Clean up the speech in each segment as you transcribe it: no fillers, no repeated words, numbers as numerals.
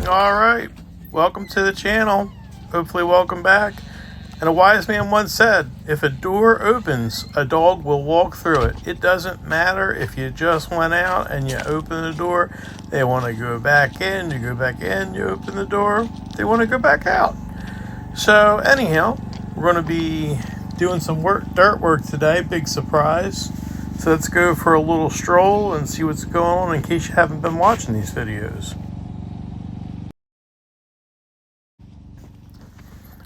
All right, welcome to the channel. Hopefully, welcome back. And a wise man once said, if a door opens, a dog will walk through it. It doesn't matter if you just went out and you open the door. They want to go back in, you go back in, you open the door. They want to go back out. So anyhow, we're going to be doing some dirt work today. Big surprise. So let's go for a little stroll and see what's going on in case you haven't been watching these videos.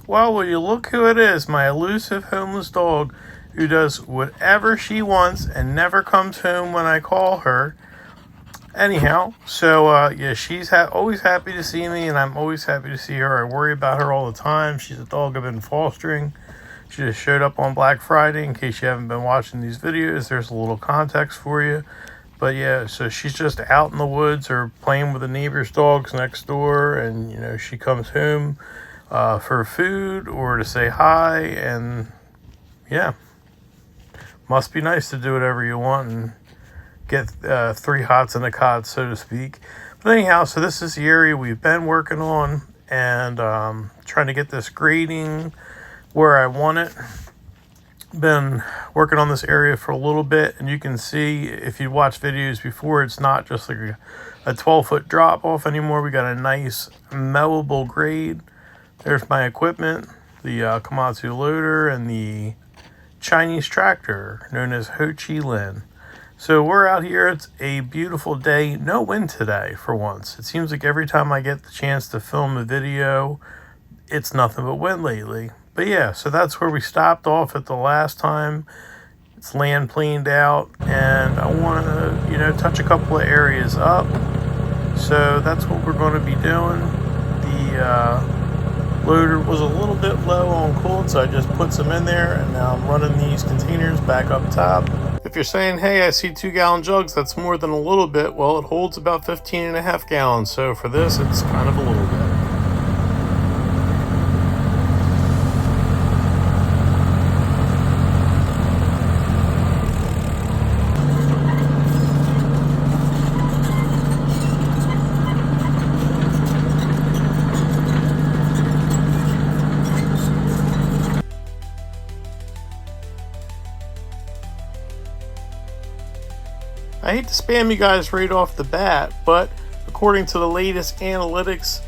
Well, will you look who it is, my elusive homeless dog who does whatever she wants and never comes home when I call her. Anyhow, so yeah, she's always happy to see me, and I'm always happy to see her. I worry about her all the time. She's a dog I've been fostering. She just showed up on Black Friday. In case you haven't been watching these videos, there's a little context for you. But yeah, so she's just out in the woods or playing with the neighbor's dogs next door, and you know, she comes home for food or to say hi, and yeah, must be nice to do whatever you want and get 3 hots in a cot, so to speak. But anyhow, so this is the area we've been working on and trying to get this grading where I want it. Been working on this area for a little bit, and you can see if you watch videos before, it's not just like a 12-foot drop off anymore. We got a nice mowable grade. There's my equipment, the Komatsu loader and the Chinese tractor known as Ho Chi Lin. So we're out here. It's a beautiful day. No wind today for once. It seems like every time I get the chance to film a video, it's nothing but wind lately. But yeah, so that's where we stopped off at the last time. It's land planed out, and I want to, you know, touch a couple of areas up. So that's what we're going to be doing. The loader was a little bit low on coolant, so I just put some in there, and now I'm running these containers back up top. If you're saying, hey, I see 2-gallon jugs, that's more than a little bit, well, it holds about 15.5 gallons, so for this, it's kind of a little bit. I hate to spam you guys right off the bat, but according to the latest analytics,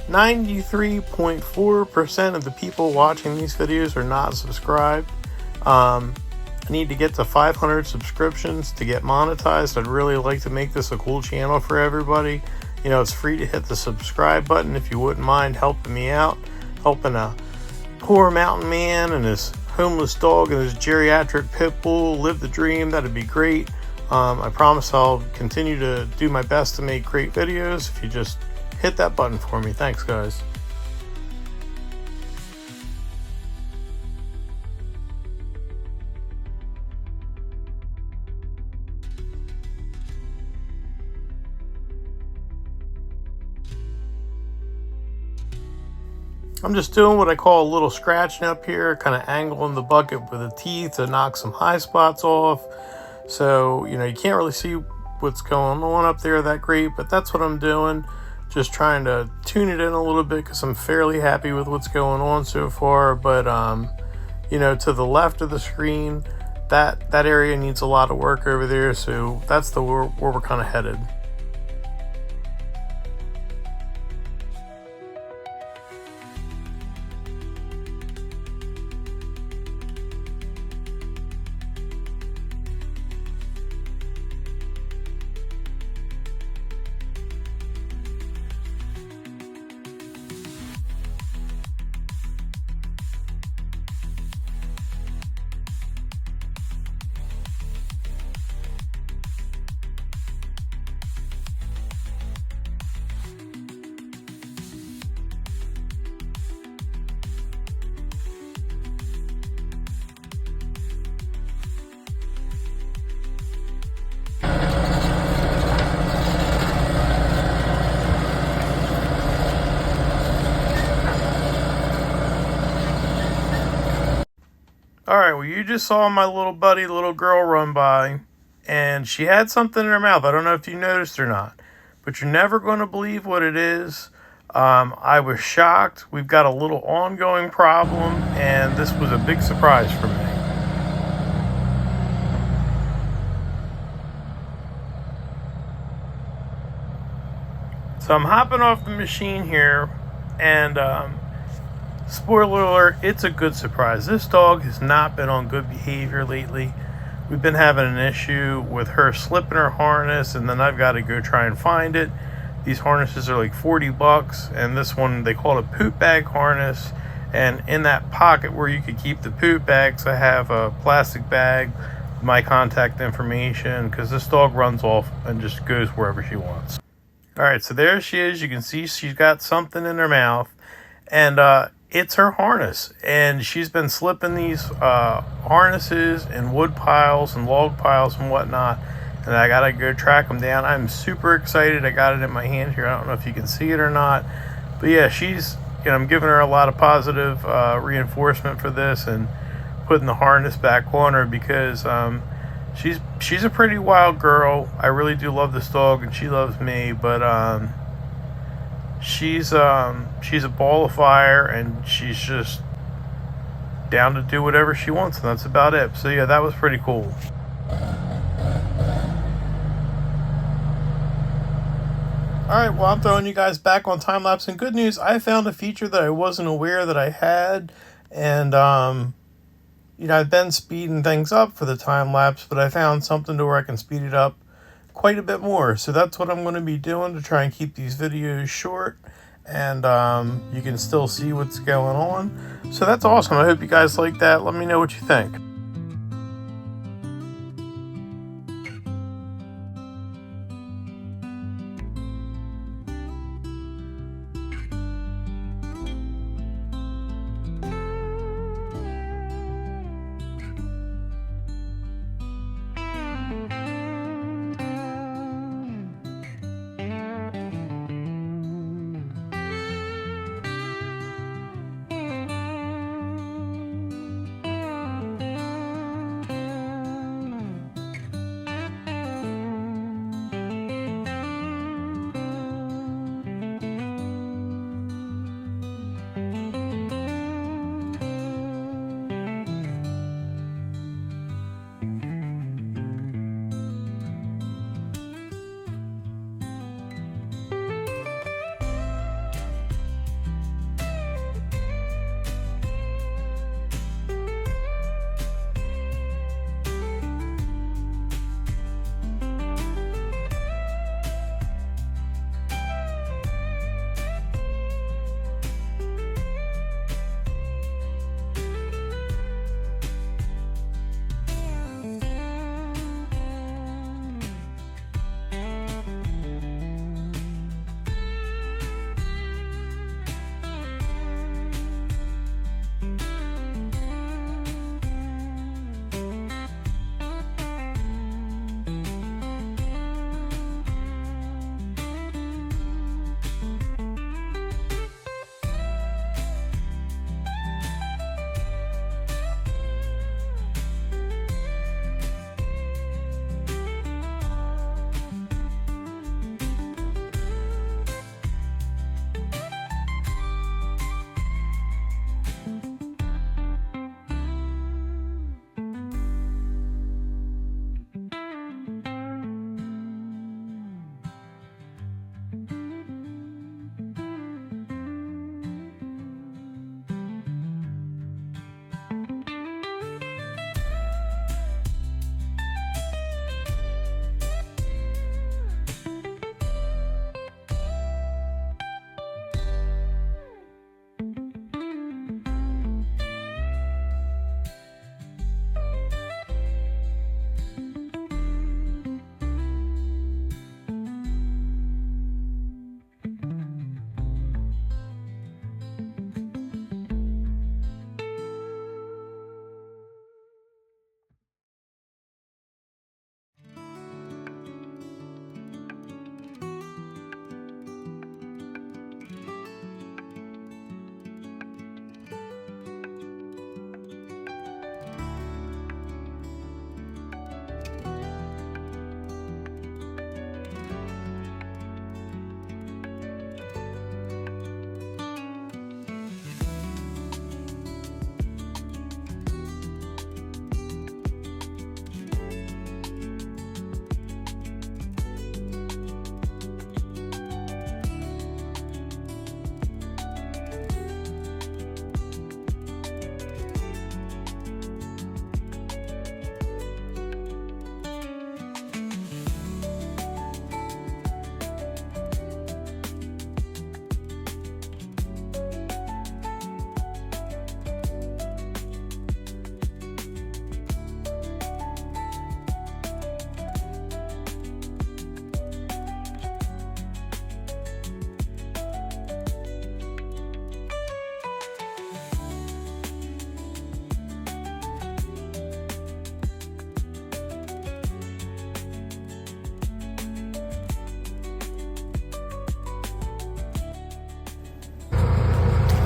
93.4% of the people watching these videos are not subscribed. I need to get to 500 subscriptions to get monetized. I'd really like to make this a cool channel for everybody. You know, it's free to hit the subscribe button if you wouldn't mind helping me out, helping a poor mountain man and his homeless dog and his geriatric pit bull live the dream. That'd be great. I promise I'll continue to do my best to make great videos if you just hit that button for me. Thanks, guys. I'm just doing what I call a little scratching up here, kind of angling the bucket with the teeth to knock some high spots off. So, you know, you can't really see what's going on up there that great, but that's what I'm doing. Just trying to tune it in a little bit because I'm fairly happy with what's going on so far. But, you know, to the left of the screen, that area needs a lot of work over there. So that's where we're kind of headed. Alright, well, you just saw my little buddy, little girl run by, and she had something in her mouth. I don't know if you noticed or not, but you're never going to believe what it is. I was shocked. We've got a little ongoing problem, and this was a big surprise for me. So I'm hopping off the machine here, and spoiler alert, it's a good surprise. This dog has not been on good behavior lately. We've been having an issue with her slipping her harness, and then I've got to go try and find it. These harnesses are like $40, and this one, they call it a poop bag harness. And in that pocket where you could keep the poop bags, I have a plastic bag, my contact information, because this dog runs off and just goes wherever she wants. All right, so there she is. You can see she's got something in her mouth, and it's her harness. And she's been slipping these harnesses in wood piles and log piles and whatnot, and I gotta go track them down. I'm super excited. I got it in my hand here. I don't know if you can see it or not, but yeah, I'm giving her a lot of positive reinforcement for this and putting the harness back on her, because she's a pretty wild girl. I really do love this dog, and she loves me, but she's a ball of fire, and she's just down to do whatever she wants, and that's about it. So yeah, that was pretty cool. Alright, well, I'm throwing you guys back on time lapse, and good news, I found a feature that I wasn't aware that I had, and I've been speeding things up for the time lapse, but I found something to where I can speed it up quite a bit more. So that's what I'm going to be doing to try and keep these videos short, and you can still see what's going on. So that's awesome. I hope you guys like that. Let me know what you think.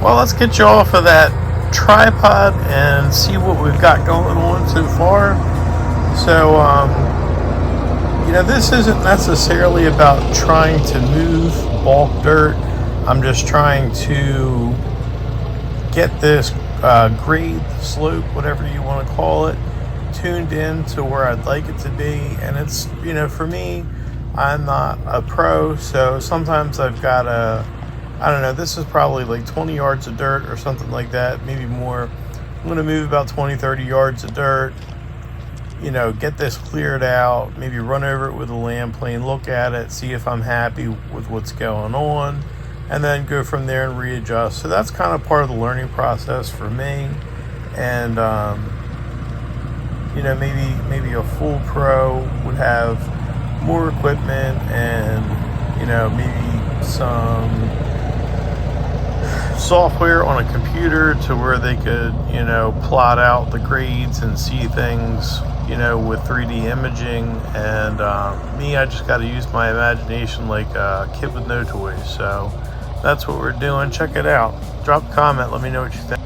Well, let's get you off of that tripod and see what we've got going on so far. So, this isn't necessarily about trying to move bulk dirt. I'm just trying to get this grade, slope, whatever you want to call it, tuned in to where I'd like it to be. And it's, for me, I'm not a pro, so sometimes I've got to, I don't know, this is probably like 20 yards of dirt or something like that, maybe more. I'm going to move about 20, 30 yards of dirt, get this cleared out, maybe run over it with a land plane, look at it, see if I'm happy with what's going on, and then go from there and readjust. So that's kind of part of the learning process for me. And, maybe a full pro would have more equipment and, maybe some software on a computer to where they could, plot out the grades and see things, with 3D imaging. And me, I just got to use my imagination like a kid with no toys. So that's what we're doing. Check it out. Drop a comment. Let me know what you think.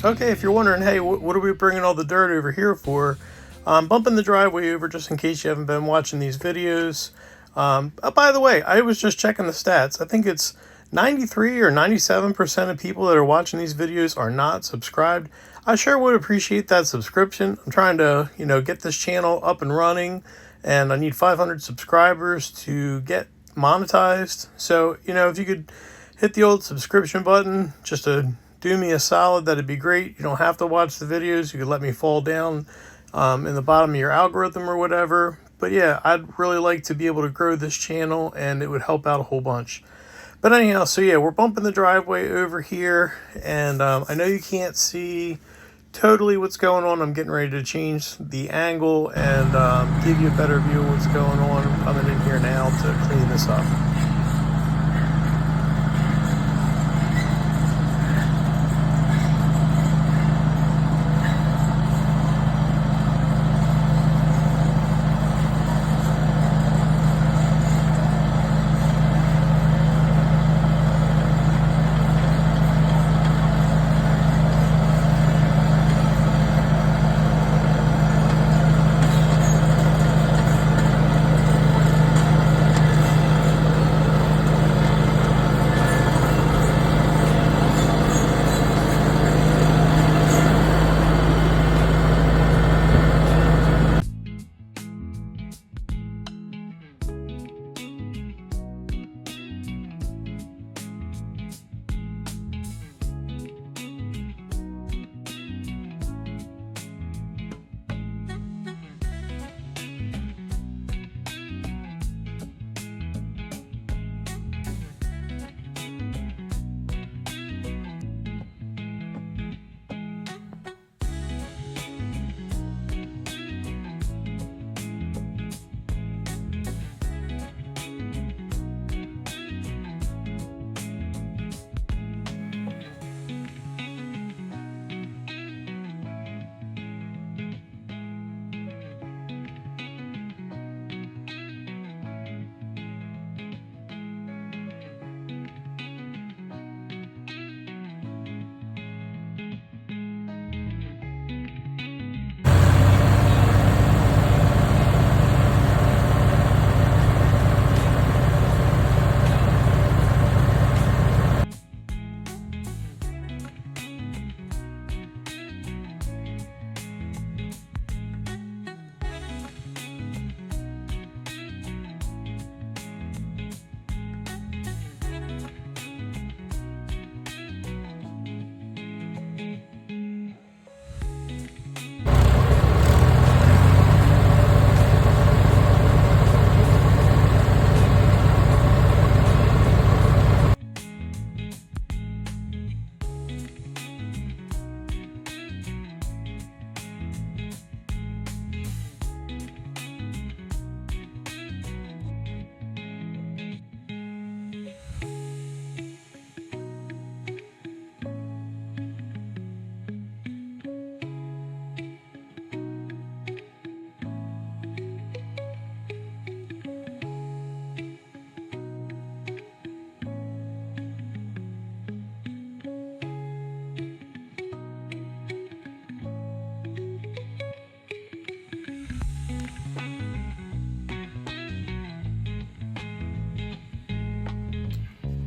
Okay, if you're wondering, hey, what are we bringing all the dirt over here for? I'm bumping the driveway over just in case you haven't been watching these videos. By the way, I was just checking the stats. I think it's 93 or 97% of people that are watching these videos are not subscribed. I sure would appreciate that subscription. I'm trying to, get this channel up and running, and I need 500 subscribers to get monetized. So, if you could hit the old subscription button just to do me a solid, that'd be great. You don't have to watch the videos. You could let me fall down in the bottom of your algorithm or whatever. But yeah, I'd really like to be able to grow this channel, and it would help out a whole bunch. But anyhow, so yeah, we're bumping the driveway over here, and I know you can't see totally what's going on. I'm getting ready to change the angle and give you a better view of what's going on. I'm coming in here now to clean this up.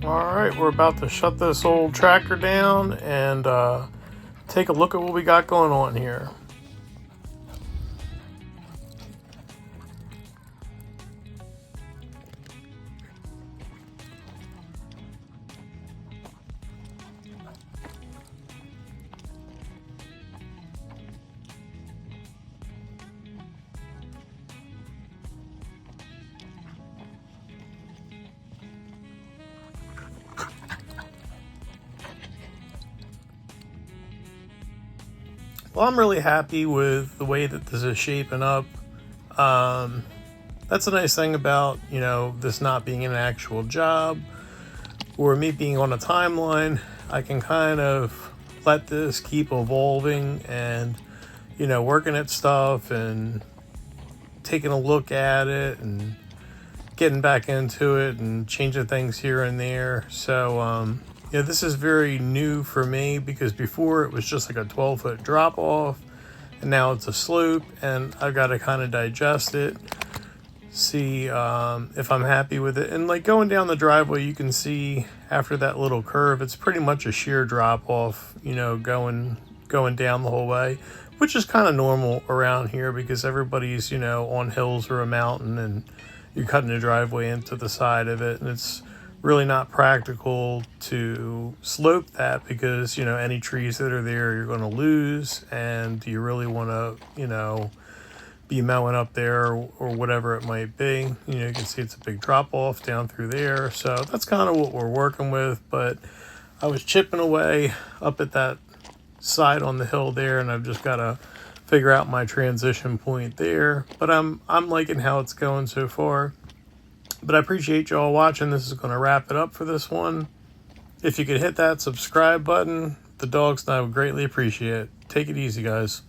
Alright, we're about to shut this old tractor down and take a look at what we got going on here. Well, I'm really happy with the way that this is shaping up. That's a nice thing about, this not being an actual job or me being on a timeline. I can kind of let this keep evolving and, working at stuff and taking a look at it and getting back into it and changing things here and there. So, Yeah, this is very new for me because before it was just like a 12-foot drop off, and now it's a slope, and I've got to kind of digest it, see if I'm happy with it. And like going down the driveway, you can see after that little curve, it's pretty much a sheer drop off, you know, going down the whole way, which is kind of normal around here because everybody's, you know, on hills or a mountain, and you're cutting a driveway into the side of it, and it's really not practical to slope that because, you know, any trees that are there you're going to lose, and you really want to, you know, be mowing up there or whatever it might be. You know, you can see it's a big drop off down through there, so that's kind of what we're working with. But I was chipping away up at that side on the hill there, and I've just got to figure out my transition point there, but I'm liking how it's going so far. But I appreciate y'all watching. This is going to wrap it up for this one. If you could hit that subscribe button, the dogs and I would greatly appreciate it. Take it easy, guys.